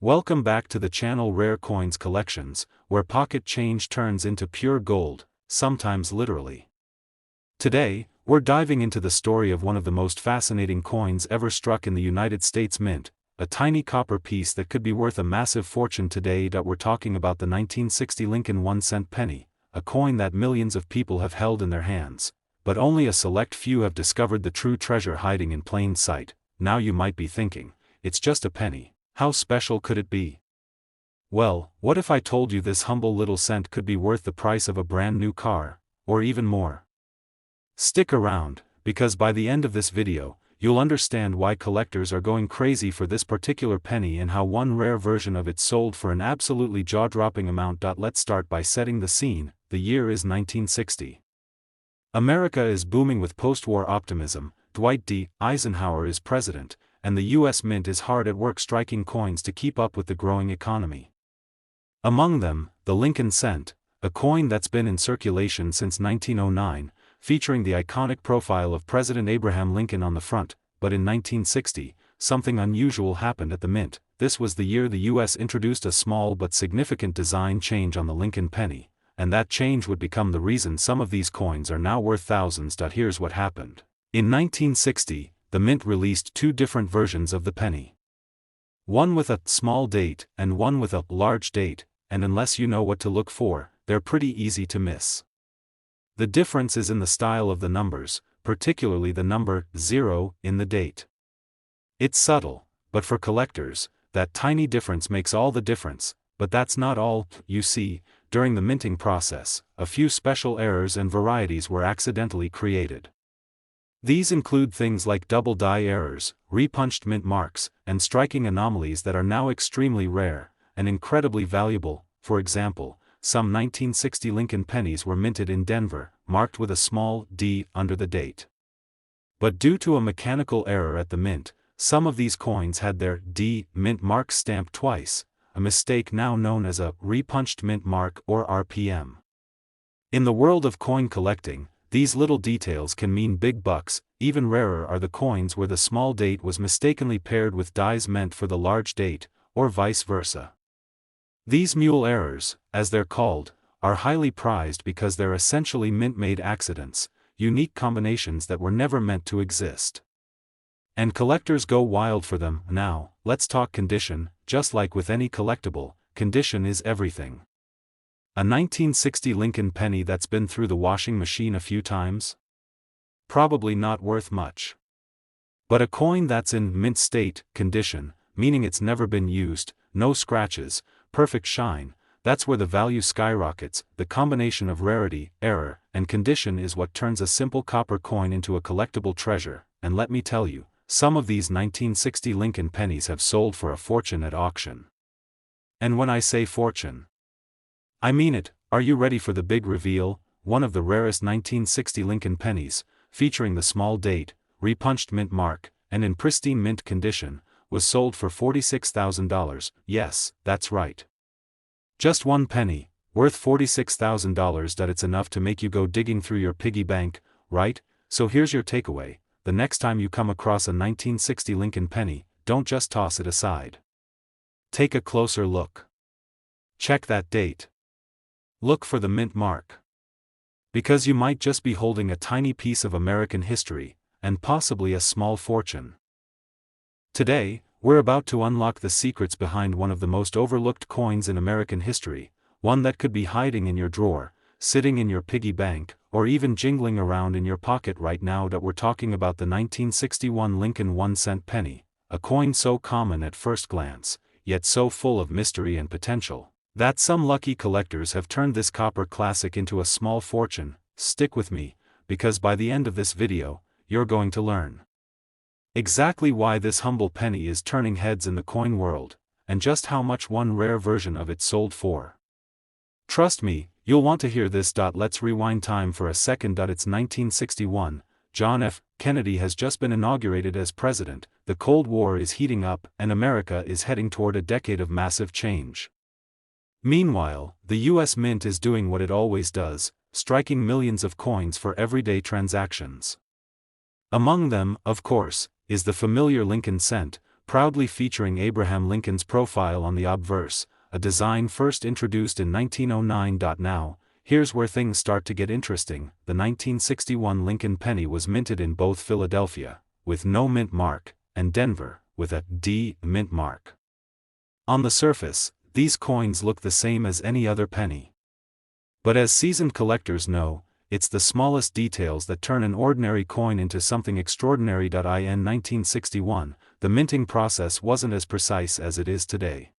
Welcome back to the channel Rare Coins Collections, where pocket change turns into pure gold, sometimes literally. Today, we're diving into the story of one of the most fascinating coins ever struck in the United States Mint, a tiny copper piece that could be worth a massive fortune today. We're talking about the 1960 Lincoln 1-cent penny, a coin that millions of people have held in their hands, but only a select few have discovered the true treasure hiding in plain sight. Now you might be thinking, it's just a penny. How special could it be? Well, what if I told you this humble little cent could be worth the price of a brand new car, or even more? Stick around, because by the end of this video, you'll understand why collectors are going crazy for this particular penny and how one rare version of it sold for an absolutely jaw-dropping amount. Let's start by setting the scene. The year is 1960. America is booming with post-war optimism. Dwight D. Eisenhower is president, and the U.S. Mint is hard at work striking coins to keep up with the growing economy. Among them, the Lincoln cent, a coin that's been in circulation since 1909, featuring the iconic profile of President Abraham Lincoln on the front. But in 1960, something unusual happened at the Mint. This was the year the U.S. introduced a small but significant design change on the Lincoln penny, and that change would become the reason some of these coins are now worth thousands. Here's what happened. In 1960, the Mint released two different versions of the penny. One with a small date and one with a large date, and unless you know what to look for, they're pretty easy to miss. The difference is in the style of the numbers, particularly the number 0 in the date. It's subtle, but for collectors, that tiny difference makes all the difference. But that's not all. You see, during the minting process, a few special errors and varieties were accidentally created. These include things like double die errors, repunched mint marks, and striking anomalies that are now extremely rare and incredibly valuable. For example, some 1960 Lincoln pennies were minted in Denver, marked with a small d under the date. But due to a mechanical error at the mint, some of these coins had their d mint mark stamped twice, a mistake now known as a repunched mint mark or RPM. In the world of coin collecting, these little details can mean big bucks. Even rarer are the coins where the small date was mistakenly paired with dies meant for the large date, or vice versa. These mule errors, as they're called, are highly prized because they're essentially mint-made accidents, unique combinations that were never meant to exist. And collectors go wild for them. Now, let's talk condition. Just like with any collectible, condition is everything. A 1960 Lincoln penny that's been through the washing machine a few times? Probably not worth much. But a coin that's in mint state condition, meaning it's never been used, no scratches, perfect shine, that's where the value skyrockets. The combination of rarity, error, and condition is what turns a simple copper coin into a collectible treasure. And let me tell you, some of these 1960 Lincoln pennies have sold for a fortune at auction. And when I say fortune, I mean it. Are you ready for the big reveal? One of the rarest 1960 Lincoln pennies, featuring the small date, repunched mint mark, and in pristine mint condition, was sold for $46,000. Yes, that's right. Just one penny, worth $46,000. It's enough to make you go digging through your piggy bank, right? So here's your takeaway. The next time you come across a 1960 Lincoln penny, don't just toss it aside. Take a closer look. Check that date. Look for the mint mark. Because you might just be holding a tiny piece of American history, and possibly a small fortune. Today, we're about to unlock the secrets behind one of the most overlooked coins in American history, one that could be hiding in your drawer, sitting in your piggy bank, or even jingling around in your pocket right now. We're talking about the 1961 Lincoln 1-cent penny, a coin so common at first glance, yet so full of mystery and potential, that some lucky collectors have turned this copper classic into a small fortune. Stick with me, because by the end of this video, you're going to learn exactly why this humble penny is turning heads in the coin world, and just how much one rare version of it sold for. Trust me, you'll want to hear this. Let's rewind time for a second. It's 1961, John F. Kennedy has just been inaugurated as president, the Cold War is heating up, and America is heading toward a decade of massive change. Meanwhile, the U.S. Mint is doing what it always does, striking millions of coins for everyday transactions. Among them, of course, is the familiar Lincoln cent, proudly featuring Abraham Lincoln's profile on the obverse, a design first introduced in 1909. Now, here's where things start to get interesting. The 1961 Lincoln penny was minted in both Philadelphia, with no mint mark, and Denver, with a D mint mark. On the surface, these coins look the same as any other penny. But as seasoned collectors know, it's the smallest details that turn an ordinary coin into something extraordinary. In 1961, the minting process wasn't as precise as it is today.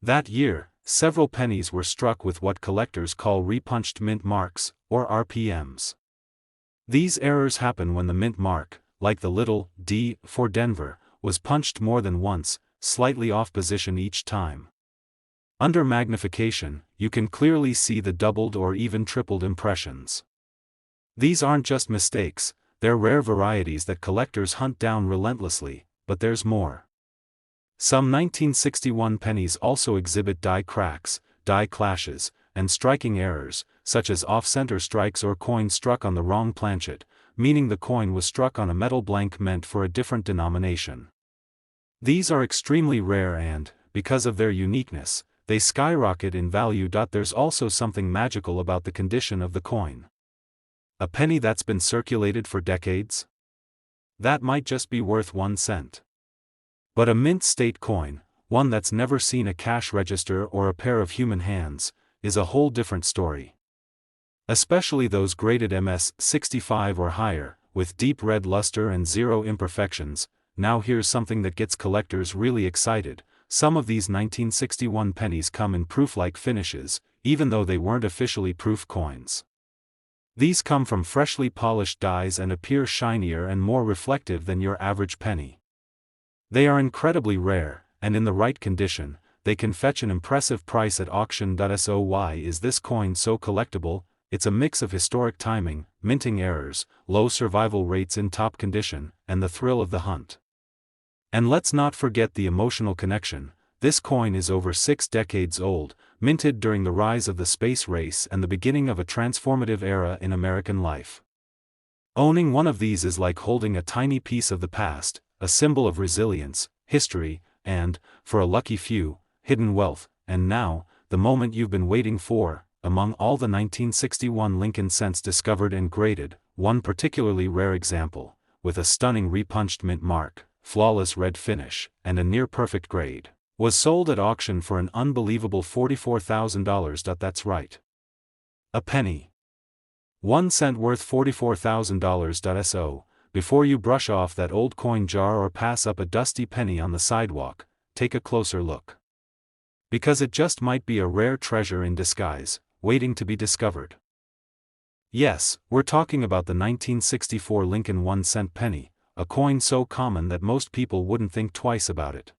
That year, several pennies were struck with what collectors call repunched mint marks, or RPMs. These errors happen when the mint mark, like the little D for Denver, was punched more than once, slightly off position each time. Under magnification, you can clearly see the doubled or even tripled impressions. These aren't just mistakes, they're rare varieties that collectors hunt down relentlessly, but there's more. Some 1961 pennies also exhibit die cracks, die clashes, and striking errors, such as off-center strikes or coins struck on the wrong planchet, meaning the coin was struck on a metal blank meant for a different denomination. These are extremely rare and, because of their uniqueness, they skyrocket in value. There's also something magical about the condition of the coin. A penny that's been circulated for decades? That might just be worth 1 cent. But a mint state coin, one that's never seen a cash register or a pair of human hands, is a whole different story. Especially those graded MS-65 or higher, with deep red luster and zero imperfections. Now here's something that gets collectors really excited. Some of these 1961 pennies come in proof-like finishes, even though they weren't officially proof coins. These come from freshly polished dies and appear shinier and more reflective than your average penny. They are incredibly rare, and in the right condition, they can fetch an impressive price at auction. So why is this coin so collectible? It's a mix of historic timing, minting errors, low survival rates in top condition, and the thrill of the hunt. And let's not forget the emotional connection. This coin is over 6 decades old, minted during the rise of the space race and the beginning of a transformative era in American life. Owning one of these is like holding a tiny piece of the past, a symbol of resilience, history, and, for a lucky few, hidden wealth. And now, the moment you've been waiting for. Among all the 1961 Lincoln cents discovered and graded, one particularly rare example, with a stunning repunched mint mark, flawless red finish, and a near-perfect grade, was sold at auction for an unbelievable $44,000. That's right. A penny. 1 cent worth $44,000. So, before you brush off that old coin jar or pass up a dusty penny on the sidewalk, take a closer look. Because it just might be a rare treasure in disguise, waiting to be discovered. Yes, we're talking about the 1964 Lincoln 1 cent penny, a coin so common that most people wouldn't think twice about it.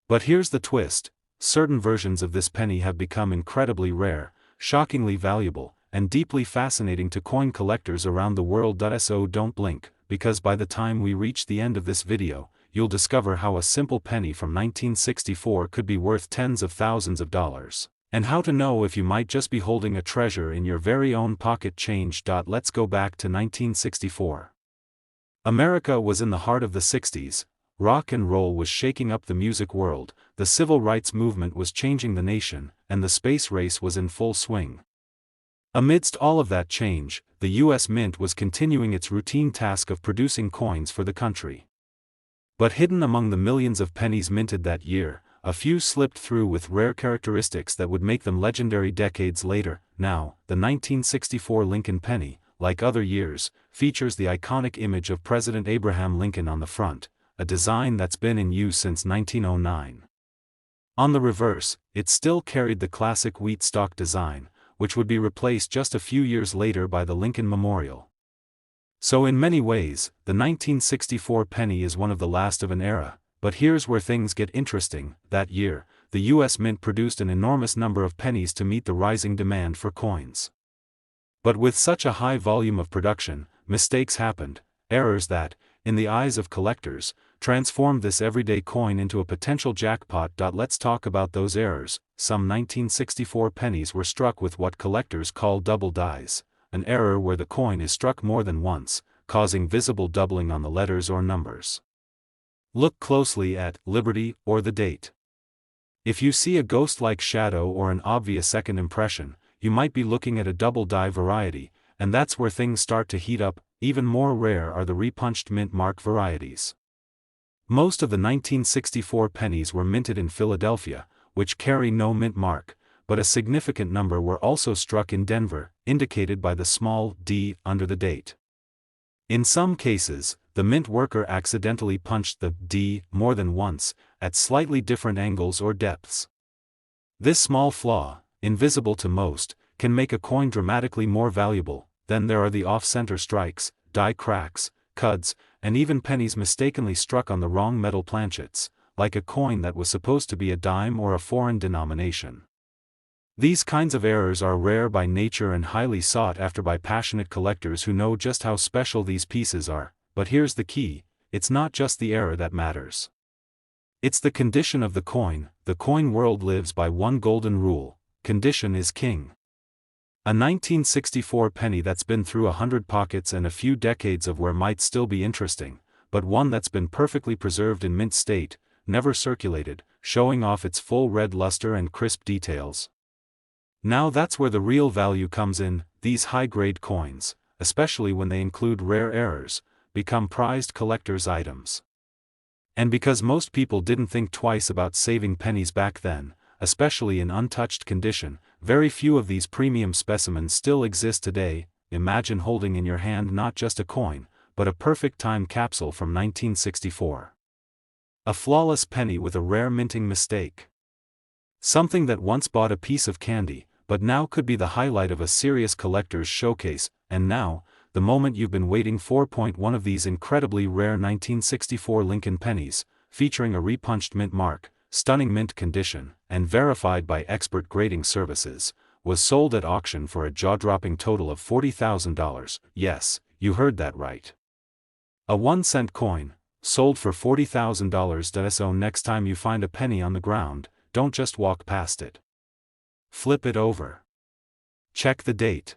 But here's the twist: certain versions of this penny have become incredibly rare, shockingly valuable, and deeply fascinating to coin collectors around the world. So don't blink, because by the time we reach the end of this video, you'll discover how a simple penny from 1964 could be worth tens of thousands of dollars, and how to know if you might just be holding a treasure in your very own pocket change. Let's go back to 1964. America was in the heart of the 60s, rock and roll was shaking up the music world, the civil rights movement was changing the nation, and the space race was in full swing. Amidst all of that change, the U.S. Mint was continuing its routine task of producing coins for the country. But hidden among the millions of pennies minted that year, a few slipped through with rare characteristics that would make them legendary decades later. Now, the 1964 Lincoln penny, like other years, features the iconic image of President Abraham Lincoln on the front, a design that's been in use since 1909. On the reverse, it still carried the classic wheat stalk design, which would be replaced just a few years later by the Lincoln Memorial. So in many ways, the 1964 penny is one of the last of an era. But here's where things get interesting. That year, the U.S. Mint produced an enormous number of pennies to meet the rising demand for coins. But with such a high volume of production, mistakes happened, errors that, in the eyes of collectors, transformed this everyday coin into a potential jackpot. Let's talk about those errors. Some 1964 pennies were struck with what collectors call double dies, an error where the coin is struck more than once, causing visible doubling on the letters or numbers. Look closely at Liberty or the date. If you see a ghost-like shadow or an obvious second impression, you might be looking at a double-die variety, and that's where things start to heat up. Even more rare are the repunched mint mark varieties. Most of the 1964 pennies were minted in Philadelphia, which carry no mint mark, but a significant number were also struck in Denver, indicated by the small d under the date. In some cases, the mint worker accidentally punched the d more than once, at slightly different angles or depths. This small flaw, invisible to most, can make a coin dramatically more valuable. Then there are the off-center strikes, die cracks, cuds, and even pennies mistakenly struck on the wrong metal planchets, like a coin that was supposed to be a dime or a foreign denomination. These kinds of errors are rare by nature and highly sought after by passionate collectors who know just how special these pieces are. But here's the key: it's not just the error that matters. It's the condition of the coin. The coin world lives by one golden rule: condition is king. A 1964 penny that's been through 100 pockets and a few decades of wear might still be interesting, but one that's been perfectly preserved in mint state, never circulated, showing off its full red luster and crisp details. Now that's where the real value comes in. These high-grade coins, especially when they include rare errors, become prized collector's items. And because most people didn't think twice about saving pennies back then, especially in untouched condition, very few of these premium specimens still exist today. Imagine holding in your hand not just a coin, but a perfect time capsule from 1964. A flawless penny with a rare minting mistake. Something that once bought a piece of candy, but now could be the highlight of a serious collector's showcase. And now, the moment you've been waiting for. One of these incredibly rare 1964 Lincoln pennies, featuring a repunched mint mark, stunning mint condition, and verified by expert grading services, was sold at auction for a jaw-dropping total of $40,000. Yes, you heard that right. A 1-cent coin, sold for $40,000. So next time you find a penny on the ground, don't just walk past it. Flip it over. Check the date.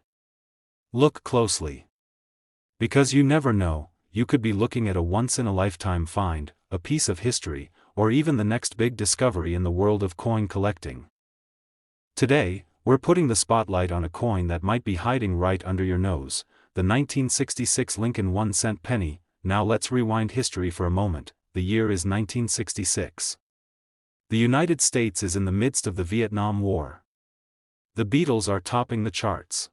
Look closely. Because you never know, you could be looking at a once-in-a-lifetime find, a piece of history, or even the next big discovery in the world of coin collecting. Today, we're putting the spotlight on a coin that might be hiding right under your nose, the 1966 Lincoln 1-cent penny. Now let's rewind history for a moment. The year is 1966. The United States is in the midst of the Vietnam War. The Beatles are topping the charts.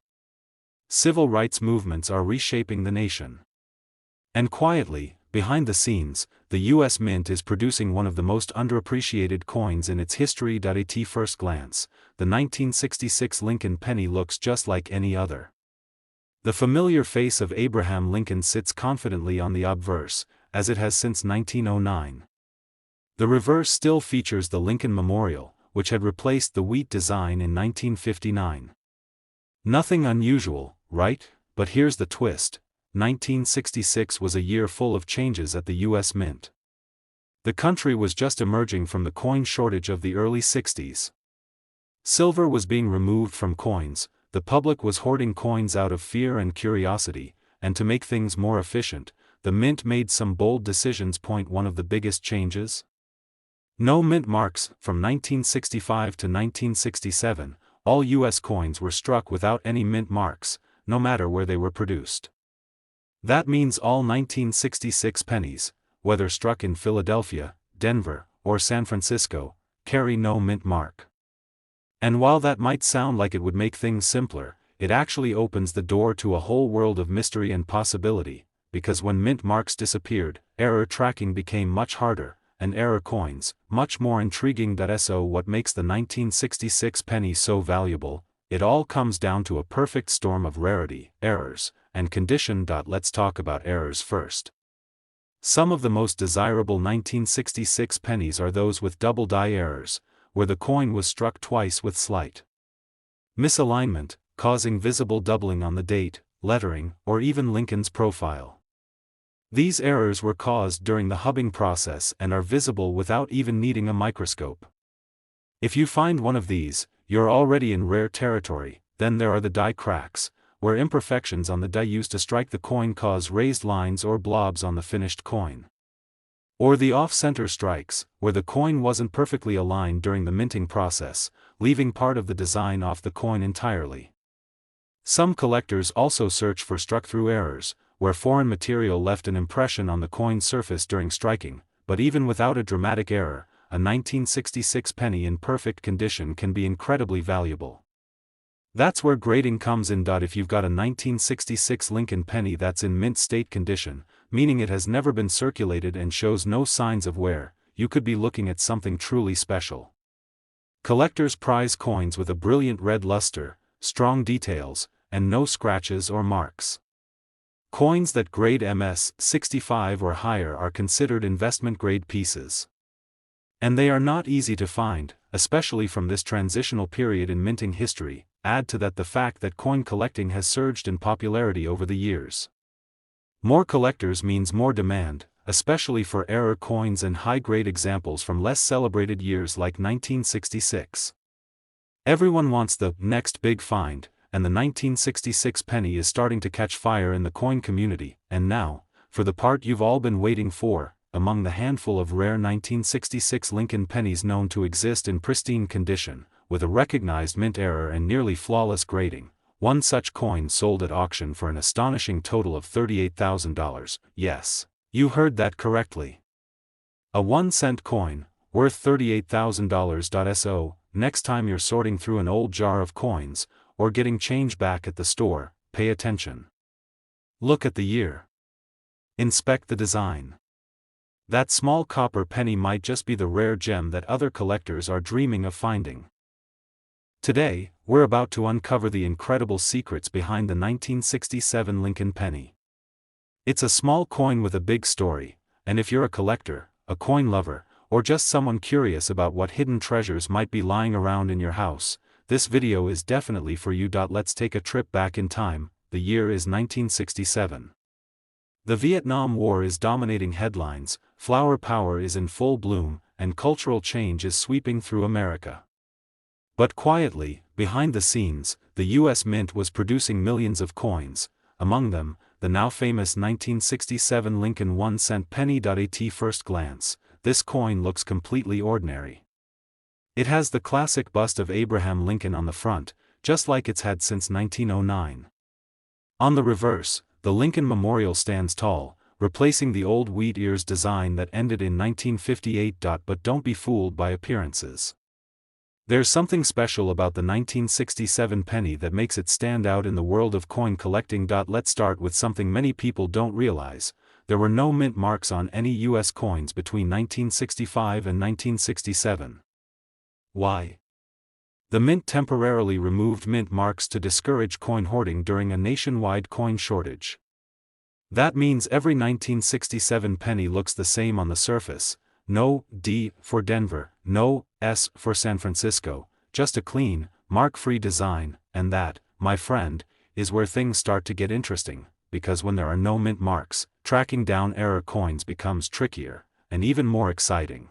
Civil rights movements are reshaping the nation. And quietly, behind the scenes, the U.S. Mint is producing one of the most underappreciated coins in its history. At first glance, the 1966 Lincoln penny looks just like any other. The familiar face of Abraham Lincoln sits confidently on the obverse, as it has since 1909. The reverse still features the Lincoln Memorial, which had replaced the wheat design in 1959. Nothing unusual, right? But here's the twist: 1966 was a year full of changes at the U.S. Mint. The country was just emerging from the coin shortage of the early 60s. Silver was being removed from coins, the public was hoarding coins out of fear and curiosity, and to make things more efficient, the Mint made some bold decisions. One of the biggest changes? No mint marks. From 1965 to 1967, all U.S. coins were struck without any mint marks, no matter where they were produced. That means all 1966 pennies, whether struck in Philadelphia, Denver, or San Francisco, carry no mint mark. And while that might sound like it would make things simpler, it actually opens the door to a whole world of mystery and possibility, because when mint marks disappeared, error tracking became much harder, and error coins, much more intriguing. So what makes the 1966 penny so valuable? It all comes down to a perfect storm of rarity, errors, and condition. Let's talk about errors first. Some of the most desirable 1966 pennies are those with double die errors, where the coin was struck twice with slight misalignment, causing visible doubling on the date, lettering, or even Lincoln's profile. These errors were caused during the hubbing process and are visible without even needing a microscope. If you find one of these, you're already in rare territory. Then there are the die cracks, where imperfections on the die used to strike the coin cause raised lines or blobs on the finished coin. Or the off-center strikes, where the coin wasn't perfectly aligned during the minting process, leaving part of the design off the coin entirely. Some collectors also search for struck-through errors, where foreign material left an impression on the coin's surface during striking, but even without a dramatic error, a 1966 penny in perfect condition can be incredibly valuable. That's where grading comes in. If you've got a 1966 Lincoln penny that's in mint state condition, meaning it has never been circulated and shows no signs of wear, you could be looking at something truly special. Collectors prize coins with a brilliant red luster, strong details, and no scratches or marks. Coins that grade MS 65 or higher are considered investment-grade pieces. And they are not easy to find, especially from this transitional period in minting history. Add to that the fact that coin collecting has surged in popularity over the years. More collectors means more demand, especially for error coins and high-grade examples from less celebrated years like 1966. Everyone wants the next big find, and the 1966 penny is starting to catch fire in the coin community. And now, for the part you've all been waiting for, among the handful of rare 1966 Lincoln pennies known to exist in pristine condition, with a recognized mint error and nearly flawless grading, one such coin sold at auction for an astonishing total of $38,000. Yes, you heard that correctly. A 1-cent coin, worth $38,000. So, next time you're sorting through an old jar of coins, or getting change back at the store, pay attention. Look at the year. Inspect the design. That small copper penny might just be the rare gem that other collectors are dreaming of finding. Today, we're about to uncover the incredible secrets behind the 1967 Lincoln penny. It's a small coin with a big story, and if you're a collector, a coin lover, or just someone curious about what hidden treasures might be lying around in your house, this video is definitely for you. Let's take a trip back in time. The year is 1967. The Vietnam War is dominating headlines, flower power is in full bloom, and cultural change is sweeping through America. But quietly, behind the scenes, the U.S. Mint was producing millions of coins, among them, the now famous 1967 Lincoln 1-cent penny. At first glance, this coin looks completely ordinary. It has the classic bust of Abraham Lincoln on the front, just like it's had since 1909. On the reverse, the Lincoln Memorial stands tall, replacing the old wheat ears design that ended in 1958. But don't be fooled by appearances. There's something special about the 1967 penny that makes it stand out in the world of coin collecting. Let's start with something many people don't realize: there were no mint marks on any U.S. coins between 1965 and 1967. Why? The mint temporarily removed mint marks to discourage coin hoarding during a nationwide coin shortage. That means every 1967 penny looks the same on the surface. No D for Denver, no S for San Francisco, just a clean, mark-free design. And that, my friend, is where things start to get interesting, because when there are no mint marks, tracking down error coins becomes trickier, and even more exciting.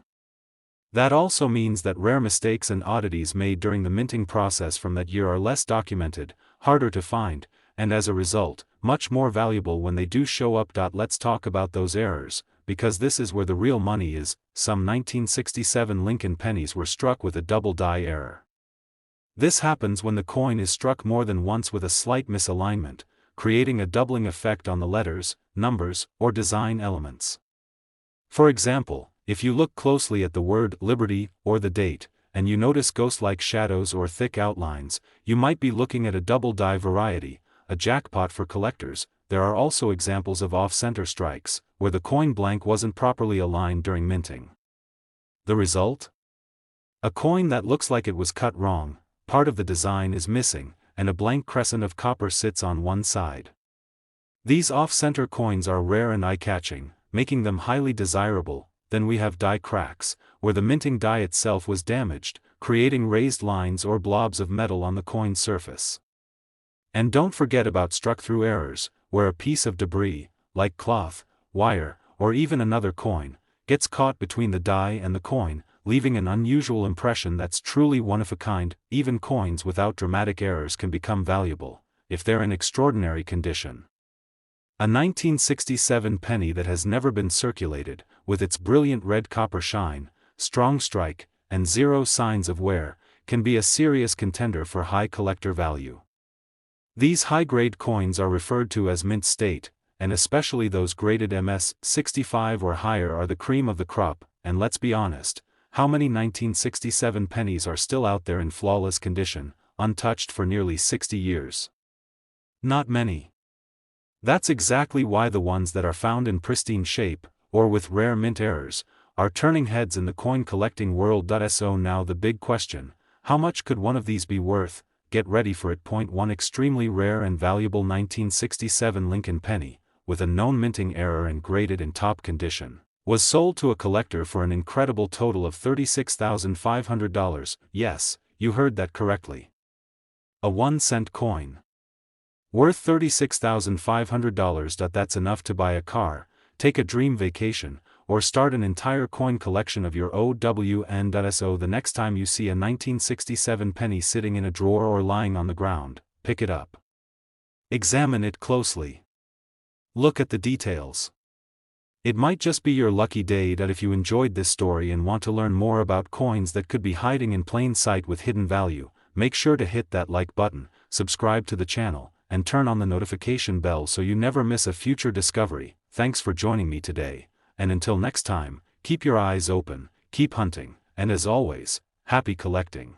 That also means that rare mistakes and oddities made during the minting process from that year are less documented, harder to find, and as a result, much more valuable when they do show up. Let's talk about those errors, because this is where the real money is. Some 1967 Lincoln pennies were struck with a double die error. This happens when the coin is struck more than once with a slight misalignment, creating a doubling effect on the letters, numbers, or design elements. For example, if you look closely at the word Liberty or the date, and you notice ghost-like shadows or thick outlines, you might be looking at a double die variety, a jackpot for collectors. There are also examples of off-center strikes, where the coin blank wasn't properly aligned during minting. The result? A coin that looks like it was cut wrong, part of the design is missing, and a blank crescent of copper sits on one side. These off-center coins are rare and eye-catching, making them highly desirable. Then we have die cracks, where the minting die itself was damaged, creating raised lines or blobs of metal on the coin's surface. And don't forget about struck-through errors, where a piece of debris, like cloth, wire, or even another coin, gets caught between the die and the coin, leaving an unusual impression that's truly one of a kind. Even coins without dramatic errors can become valuable, if they're in extraordinary condition. A 1967 penny that has never been circulated, with its brilliant red copper shine, strong strike, and zero signs of wear, can be a serious contender for high collector value. These high-grade coins are referred to as mint state, and especially those graded MS 65 or higher are the cream of the crop, and let's be honest, how many 1967 pennies are still out there in flawless condition, untouched for nearly 60 years? Not many. That's exactly why the ones that are found in pristine shape, or with rare mint errors, are turning heads in the coin collecting world. So now the big question, how much could one of these be worth? Get ready for it. Point 1. Extremely rare and valuable 1967 Lincoln penny, with a known minting error and graded in top condition, was sold to a collector for an incredible total of $36,500. Yes, you heard that correctly. A 1-cent coin. Worth $36,500. That's enough to buy a car, take a dream vacation, or start an entire coin collection of your own. So the next time you see a 1967 penny sitting in a drawer or lying on the ground, pick it up. Examine it closely. Look at the details. It might just be your lucky day. If you enjoyed this story and want to learn more about coins that could be hiding in plain sight with hidden value, make sure to hit that like button, subscribe to the channel, and turn on the notification bell so you never miss a future discovery. Thanks for joining me today, and until next time, keep your eyes open, keep hunting, and as always, happy collecting.